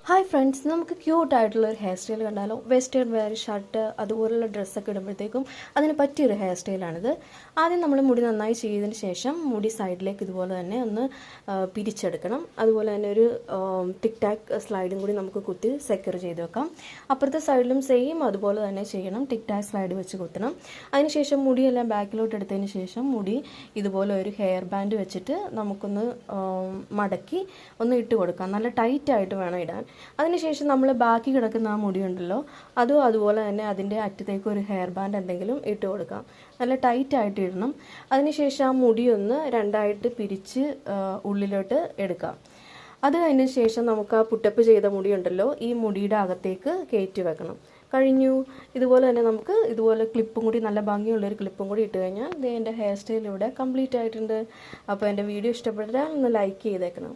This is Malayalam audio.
ഹായ് ഫ്രണ്ട്സ്, നമുക്ക് ക്യൂട്ടായിട്ടുള്ളൊരു ഹെയർ സ്റ്റൈൽ കണ്ടാലോ? വെസ്റ്റേൺ വെയർ, ഷർട്ട് അതുപോലുള്ള ഡ്രസ്സൊക്കെ ഇടുമ്പോഴത്തേക്കും അതിന് പറ്റിയൊരു ഹെയർ സ്റ്റൈലാണിത്. ആദ്യം നമ്മൾ മുടി നന്നായി ചെയ്തതിന് ശേഷം മുടി സൈഡിലേക്ക് ഇതുപോലെ തന്നെ ഒന്ന് പിരിച്ചെടുക്കണം. അതുപോലെ തന്നെ ഒരു ടിക് ടാക്ക് സ്ലൈഡും കൂടി നമുക്ക് കുത്തി സെക്യൂർ ചെയ്ത് വെക്കാം. അപ്പുറത്തെ സൈഡിലും സെയിം അതുപോലെ തന്നെ ചെയ്യണം. ടിക് ടാക്ക് സ്ലൈഡ് വെച്ച് കുത്തണം. അതിനുശേഷം മുടിയെല്ലാം ബാക്കിലോട്ട് എടുത്തതിന് ശേഷം മുടി ഇതുപോലെ ഒരു ഹെയർ ബാൻഡ് വെച്ചിട്ട് നമുക്കൊന്ന് മടക്കി ഒന്ന് ഇട്ട് കൊടുക്കാം. നല്ല ടൈറ്റായിട്ട് വേണം ഇടാൻ. അതിനുശേഷം നമ്മൾ ബാക്കി കിടക്കുന്ന ആ മുടിയുണ്ടല്ലോ, അതുപോലെ തന്നെ അതിൻ്റെ അറ്റത്തേക്ക് ഒരു ഹെയർ ബാൻഡ് എന്തെങ്കിലും ഇട്ട് കൊടുക്കാം. നല്ല ടൈറ്റായിട്ട് ഇടണം. അതിനുശേഷം ആ മുടിയൊന്ന് രണ്ടായിട്ട് പിരിച്ച് ഉള്ളിലോട്ട് എടുക്കാം. അത് കഴിഞ്ഞ ശേഷം നമുക്ക് ആ പുട്ടപ്പ് ചെയ്ത മുടിയുണ്ടല്ലോ, ഈ മുടിയുടെ അകത്തേക്ക് കയറ്റി വെക്കണം. കഴിഞ്ഞു. ഇതുപോലെ തന്നെ നമുക്ക് ഇതുപോലെ ക്ലിപ്പും കൂടി, നല്ല ഭംഗിയുള്ളൊരു ക്ലിപ്പും കൂടി ഇട്ട് കഴിഞ്ഞാൽ എൻ്റെ ഹെയർ സ്റ്റൈൽ ഇവിടെ കംപ്ലീറ്റ് ആയിട്ടുണ്ട്. അപ്പോൾ എൻ്റെ വീഡിയോ ഇഷ്ടപ്പെട്ടാൽ ഒന്ന് ലൈക്ക് ചെയ്തേക്കണം.